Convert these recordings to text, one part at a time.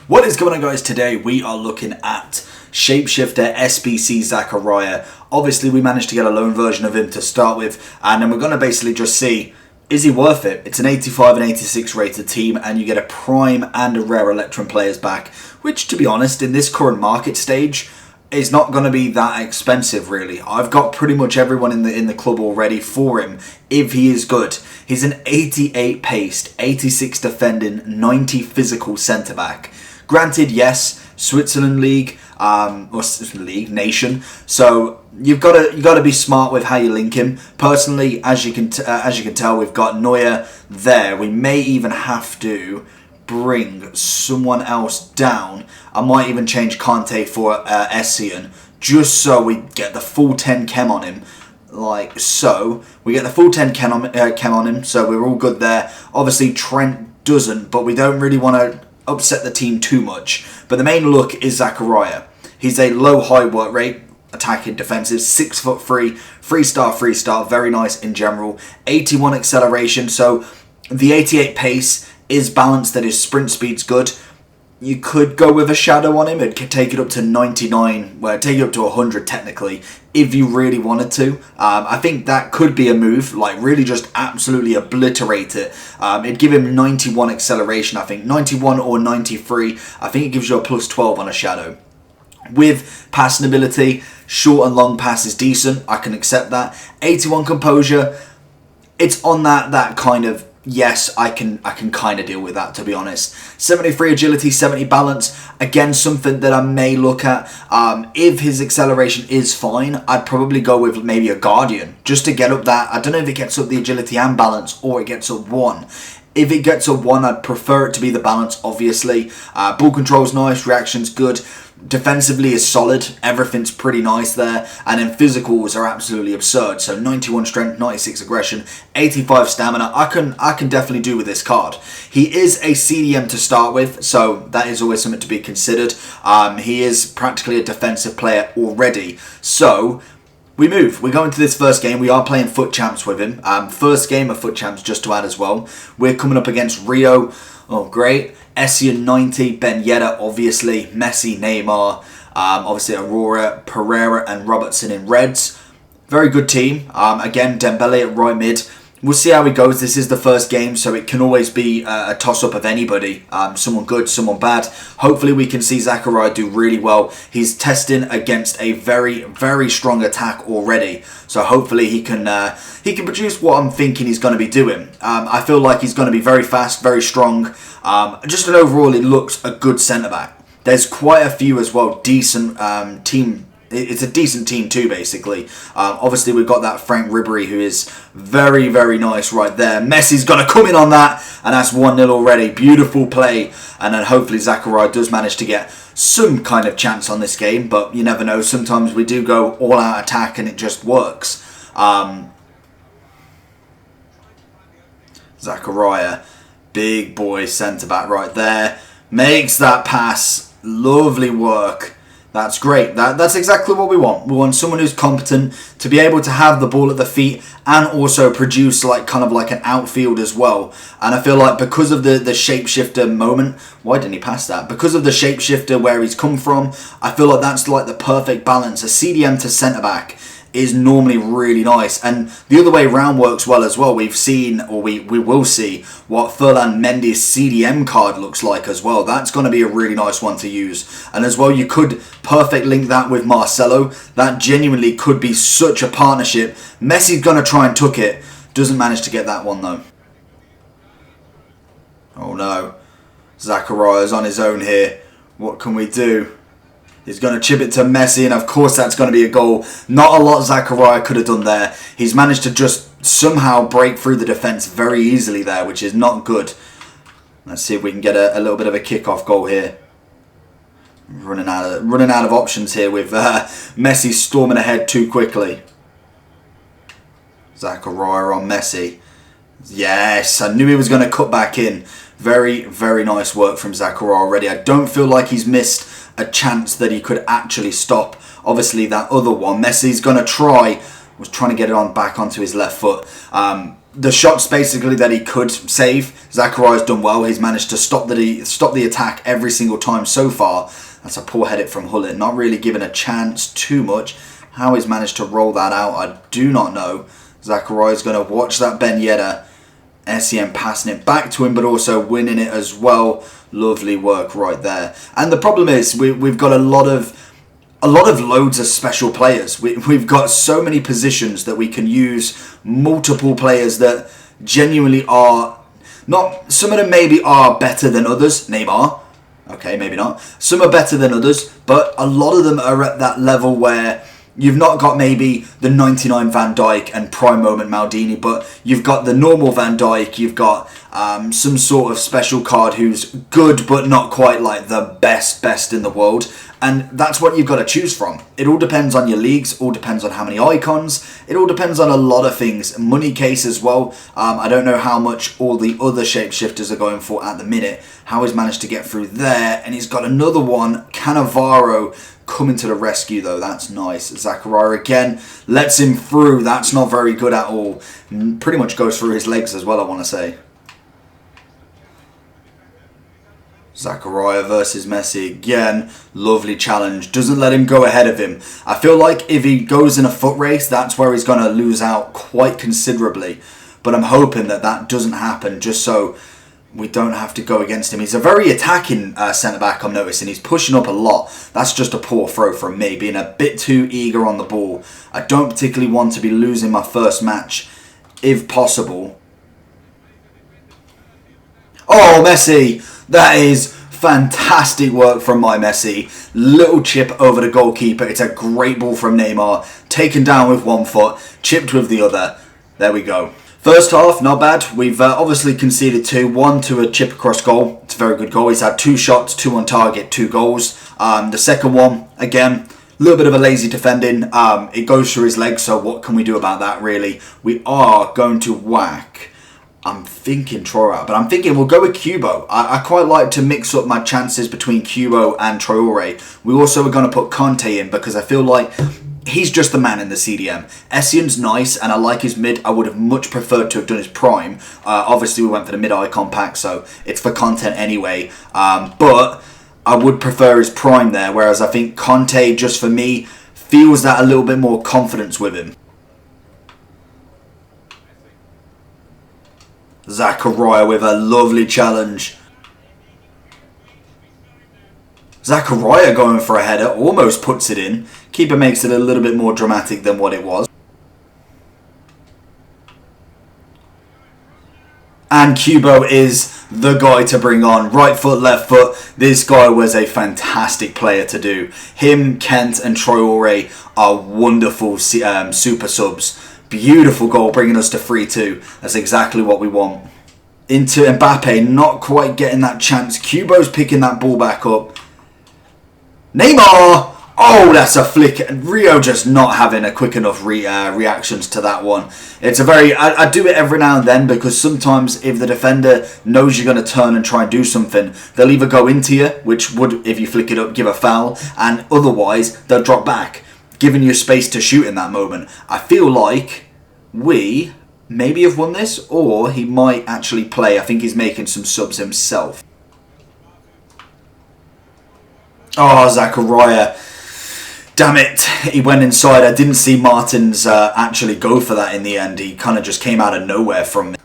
What is going on, guys? Today we are looking at Shapeshifter SBC Zakaria. Obviously we managed to get a loan version of him to start with, and then we're going to basically just see, is he worth it? It's an 85 and 86 rated team, and you get a prime and a rare Electrum players back, which, to be honest, in this current market stage is not going to be that expensive, really. I've got pretty much everyone in the club already for him if he is good. He's an 88 paced, 86 defending, 90 physical centre back. Granted, yes, Switzerland league, or league nation. So you've got to be smart with how you link him. Personally, as you can tell, we've got Neuer there. We may even have to bring someone else down. I might even change Kante for Essien, just so we get the full 10 chem on him. Like so, we get the full 10 chem on him. So we're all good there. Obviously, Trent doesn't, but we don't really want to upset the team too much. But the main look is Zakaria. He's a low high work rate, attacking, defensive, 6'3", 3-star, very nice in general. 81 acceleration, so the 88 pace is balanced, that his sprint speed's good. You could go with a shadow on him. It could take it up to 99, well, take it up to 100 technically, if you really wanted to. I think that could be a move, like really just absolutely obliterate it. It'd give him 91 acceleration, I think, 91 or 93. I think it gives you a plus 12 on a shadow. With passing ability, short and long pass is decent. I can accept that. 81 composure, it's on that kind of, yes, I can kind of deal with that, to be honest. 73 agility, 70 balance. Again, something that I may look at. If his acceleration is fine, I'd probably go with maybe a Guardian, just to get up that. I don't know if it gets up the agility and balance, or it gets up 1. If it gets up 1, I'd prefer it to be the balance, obviously. Ball control's nice, reaction's good. Defensively is solid, everything's pretty nice there, and then physicals are absolutely absurd. So 91 strength, 96 aggression, 85 stamina. I can definitely do with this card. He is a CDM to start with, so that is always something to be considered. He is practically a defensive player already, so we move. We go into this first game. We are playing Foot Champs with him. First game of Foot Champs, just to add as well. We're coming up against Rio. Oh, great. Essien 90, Ben Yedder, obviously. Messi, Neymar. Obviously, Aurora, Pereira, and Robertson in reds. Very good team. Again, Dembele at right mid. We'll see how he goes. This is the first game, so it can always be a toss-up of anybody. Someone good, someone bad. Hopefully we can see Zakaria do really well. He's testing against a very, very strong attack already. So hopefully he can produce what I'm thinking he's going to be doing. I feel like he's going to be very fast, very strong. Just an overall, it looks a good centre-back. There's quite a few as well, decent team. It's a decent team too, basically. Obviously, we've got that Frank Ribery, who is very, very nice right there. Messi's going to come in on that, and that's 1-0 already. Beautiful play. And then hopefully Zakaria does manage to get some kind of chance on this game, but you never know. Sometimes we do go all-out attack, and it just works. Zakaria, big boy centre-back right there. Makes that pass. Lovely work. That's great. That's exactly what we want. We want someone who's competent to be able to have the ball at the feet and also produce kind of like an outfield as well. And I feel like because of the shapeshifter moment, why didn't he pass that? Because of the shapeshifter where he's come from, I feel like that's like the perfect balance. A CDM to centre back is normally really nice, and the other way around works well as well. We've seen, or we will see, what Ferland Mendy's CDM card looks like as well. That's going to be a really nice one to use. And as well, you could perfect link that with Marcelo. That genuinely could be such a partnership. Messi's going to try and tuck it. Doesn't manage to get that one though. Oh no. Zakaria's on his own here. What can we do? He's going to chip it to Messi, and of course that's going to be a goal. Not a lot Zakaria could have done there. He's managed to just somehow break through the defence very easily there, which is not good. Let's see if we can get a little bit of a kick-off goal here. Running out of options here with Messi storming ahead too quickly. Zakaria on Messi. Yes, I knew he was going to cut back in. Very, very nice work from Zakaria already. I don't feel like he's missed a chance that he could actually stop. Obviously, that other one, Messi's going to was trying to get it back onto his left foot. the shots basically that he could save, Zakaria's done well. He's managed to stop the attack every single time so far. That's a poor header from Hullet. Not really given a chance too much. How he's managed to roll that out, I do not know. Zakaria's going to watch that Ben Yedder. SEM passing it back to him, but also winning it as well. Lovely work right there. And the problem is, we've got a lot of loads of special players. We've got so many positions that we can use multiple players that genuinely are not. Some of them maybe are better than others. Neymar, okay, maybe not. Some are better than others, but a lot of them are at that level where you've not got maybe the 99 Van Dijk and prime moment Maldini, but you've got the normal Van Dijk, you've got some sort of special card who's good but not quite like the best in the world. And that's what you've got to choose from. It all depends on your leagues, all depends on how many icons, it all depends on a lot of things. Money case as well. I don't know how much all the other shapeshifters are going for at the minute. How he's managed to get through there, and he's got another one, Cannavaro, coming to the rescue though. That's nice. Zakaria again lets him through. That's not very good at all. Pretty much goes through his legs as well, I want to say. Zakaria versus Messi again. Lovely challenge. Doesn't let him go ahead of him. I feel like if he goes in a foot race, that's where he's going to lose out quite considerably. But I'm hoping that that doesn't happen, just so we don't have to go against him. He's a very attacking centre-back, I'm noticing. He's pushing up a lot. That's just a poor throw from me, being a bit too eager on the ball. I don't particularly want to be losing my first match, if possible. Oh, Messi! That is fantastic work from my Messi. Little chip over the goalkeeper. It's a great ball from Neymar. Taken down with one foot, chipped with the other. There we go. First half, not bad. We've obviously conceded two. One to a chip across goal. It's a very good goal. He's had 2 shots, 2 on target, 2 goals. The second one, again, a little bit of a lazy defending. It goes through his legs, so what can we do about that, really? We are going to whack. I'm thinking Traore, but I'm thinking we'll go with Kubo. I quite like to mix up my chances between Kubo and Traore. We also are going to put Conte in because I feel like he's just the man in the CDM. Essien's nice, and I like his mid. I would have much preferred to have done his prime. Obviously, we went for the mid-icon pack, so it's for content anyway. But I would prefer his prime there, whereas I think Conte, just for me, feels that a little bit more confidence with him. Zakaria with a lovely challenge. Zakaria going for a header, almost puts it in. Keeper makes it a little bit more dramatic than what it was. And Kubo is the guy to bring on. Right foot, left foot. This guy was a fantastic player to do. Him, Kent and Traore are wonderful super subs. Beautiful goal, bringing us to 3-2. That's exactly what we want. Into Mbappe, not quite getting that chance. Kubo's picking that ball back up. Neymar! Oh, that's a flick. Rio just not having a quick enough reactions to that one. It's a very... I do it every now and then because sometimes if the defender knows you're going to turn and try and do something, they'll either go into you, which would, if you flick it up, give a foul, and otherwise they'll drop back, giving you space to shoot in that moment. I feel like we maybe have won this, or he might actually play. I think he's making some subs himself. Oh, Zakaria. Damn it. He went inside. I didn't see Martins actually go for that in the end. He kind of just came out of nowhere from me.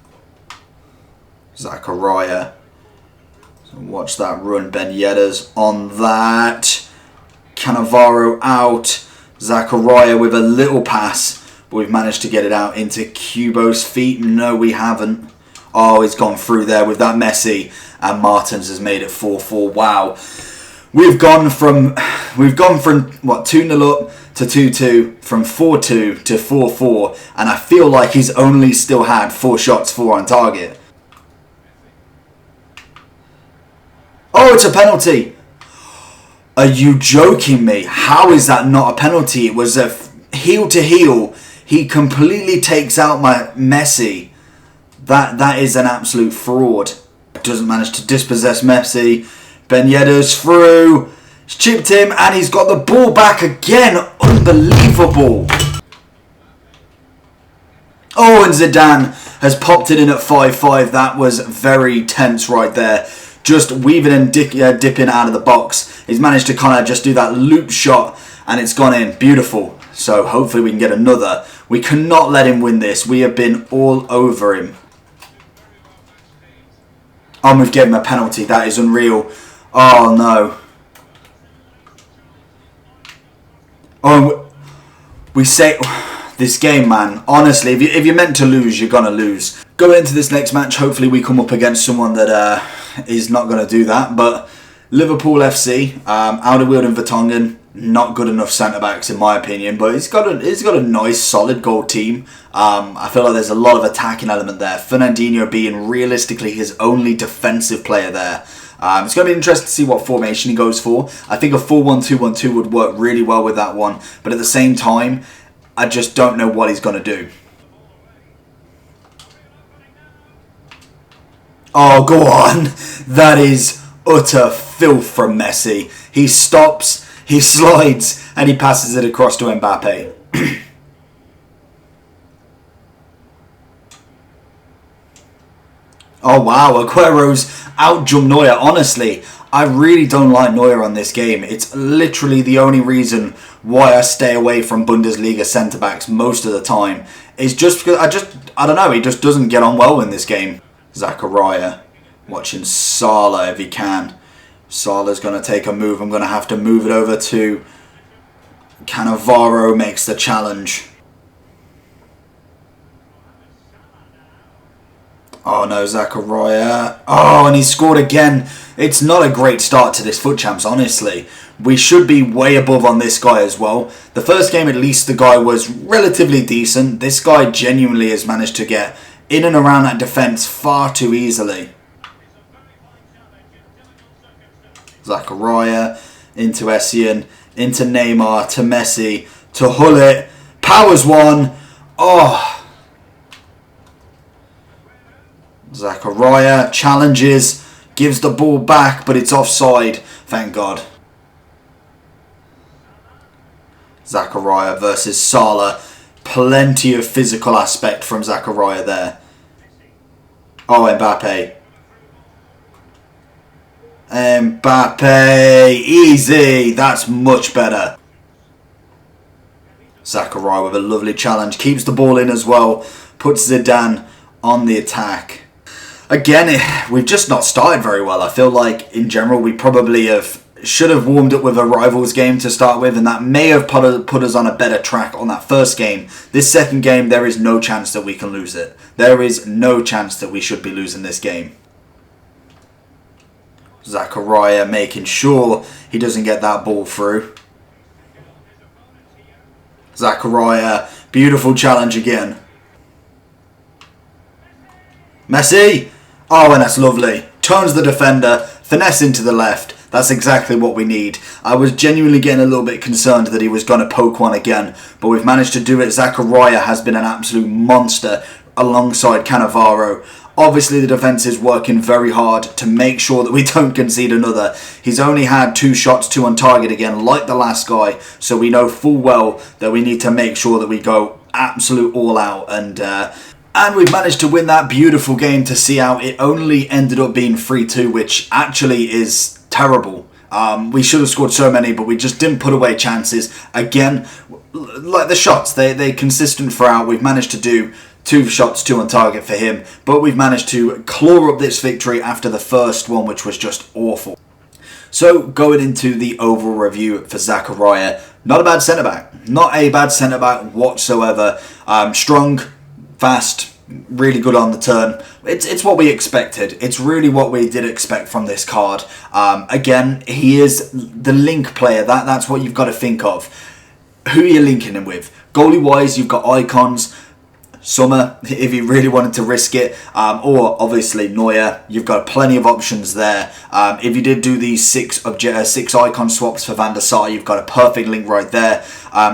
Zakaria. So watch that run. Ben Yedder's on that. Cannavaro out. Zakaria with a little pass. But we've managed to get it out into Kubo's feet. No, we haven't. Oh, he's gone through there with that Messi. And Martins has made it 4-4. Wow. We've gone from what, 2-0 up to 2-2, from 4-2 to 4-4, and I feel like he's only still had 4 shots, 4 on target. Oh, it's a penalty. Are you joking me? How is that not a penalty? It was a heel to heel. He completely takes out my Messi. That is an absolute fraud. Doesn't manage to dispossess Messi. Ben Yedder's through. He's chipped him and he's got the ball back again. Unbelievable. Oh, and Zidane has popped it in at 5-5. That was very tense right there. Just weaving and dipping out of the box. He's managed to kind of just do that loop shot and it's gone in. Beautiful. So hopefully we can get another. We cannot let him win this. We have been all over him. Oh, we've given him a penalty. That is unreal. Oh, no. Oh, we say... This game, man, honestly, if you're meant to lose, you're going to lose. Going into this next match, hopefully we come up against someone that is not going to do that. But Liverpool FC, Alderweireld and Vertonghen, not good enough centre-backs in my opinion. But he's got a nice, solid goal team. I feel like there's a lot of attacking element there. Fernandinho being realistically his only defensive player there. It's going to be interesting to see what formation he goes for. I think a 4-1-2-1-2 would work really well with that one. But at the same time, I just don't know what he's going to do. Oh, go on. That is utter filth from Messi. He stops, he slides, and he passes it across to Mbappe. Oh, wow. Aguero's out-jumped Neuer. Honestly, I really don't like Neuer on this game. It's literally the only reason why I stay away from Bundesliga centre-backs most of the time. Is just because I don't know, he just doesn't get on well in this game. Zakaria watching Salah if he can. Salah's going to take a move. I'm going to have to move it over to Cannavaro makes the challenge. Oh no, Zakaria. Oh, and he scored again. It's not a great start to this FUT Champs, honestly. We should be way above on this guy as well. The first game, at least, the guy was relatively decent. This guy genuinely has managed to get in and around that defence far too easily. Zakaria into Essien, into Neymar, to Messi, to Hullet. Powers one. Oh. Zakaria challenges, gives the ball back, but it's offside. Thank God. Zakaria versus Salah. Plenty of physical aspect from Zakaria there. Oh, Mbappe. Mbappe. Easy. That's much better. Zakaria with a lovely challenge. Keeps the ball in as well. Puts Zidane on the attack. Again, we've just not started very well. I feel like, in general, we probably should have warmed up with a rivals game to start with, and that may have put us on a better track on that first game. This second game, there is no chance that we can lose it. There is no chance that we should be losing this game. Zakaria making sure he doesn't get that ball through. Zakaria, beautiful challenge again. Messi! Oh, and that's lovely. Turns the defender, finesse into the left. That's exactly what we need. I was genuinely getting a little bit concerned that he was going to poke one again, but we've managed to do it. Zakaria has been an absolute monster alongside Cannavaro. Obviously, the defence is working very hard to make sure that we don't concede another. He's only had 2 shots, 2 on target again, like the last guy, so we know full well that we need to make sure that we go absolute all out, and we've managed to win that beautiful game to see out. It only ended up being 3-2, which actually is terrible. We should have scored so many, but we just didn't put away chances. Again, like the shots, they're consistent throughout. We've managed to do 2 shots, 2 on target for him, but we've managed to claw up this victory after the first one, which was just awful. So, going into the overall review for Zakaria, not a bad centre-back. Not a bad centre-back whatsoever. Strong, fast, really good on the turn. It's what we expected. It's really what we did expect from this card. Again, he is the link player. That's what you've got to think of. Who are you linking him with? Goalie-wise, you've got icons. Sommer, if you really wanted to risk it, or obviously Neuer. You've got plenty of options there. If you did do these 6 icon swaps for Van der Sar, you've got a perfect link right there.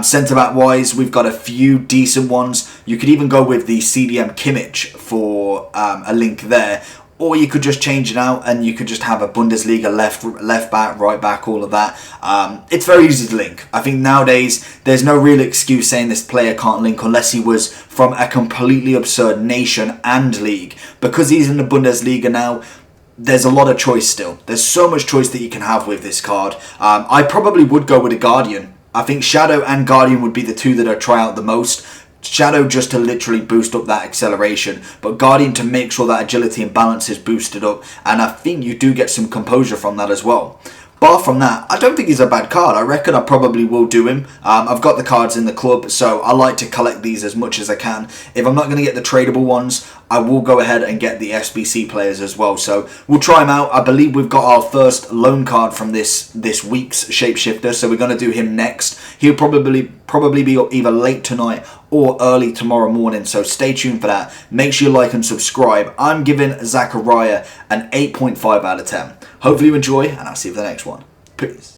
Centre-back wise, we've got a few decent ones. You could even go with the CDM Kimmich for a link there. or you could just change it out and you could just have a Bundesliga left back, right back, all of that. It's very easy to link. I think nowadays there's no real excuse saying this player can't link unless he was from a completely absurd nation and league. Because he's in the Bundesliga now, there's a lot of choice still. There's so much choice that you can have with this card. I probably would go with a Guardian. I think Shadow and Guardian would be the two that I'd try out the most. Shadow just to literally boost up that acceleration, but Guardian to make sure that agility and balance is boosted up, and I think you do get some composure from that as well. Bar from that, I don't think he's a bad card. I reckon I probably will do him. I've got the cards in the club, so I like to collect these as much as I can. If I'm not going to get the tradable ones, I will go ahead and get the SBC players as well. So we'll try them out. I believe we've got our first loan card from this week's Shapeshifter, so we're going to do him next. He'll probably be either late tonight or early tomorrow morning, so stay tuned for that. Make sure you like and subscribe. I'm giving Zakaria an 8.5 out of 10. Hopefully you enjoy, and I'll see you for the next one. Peace.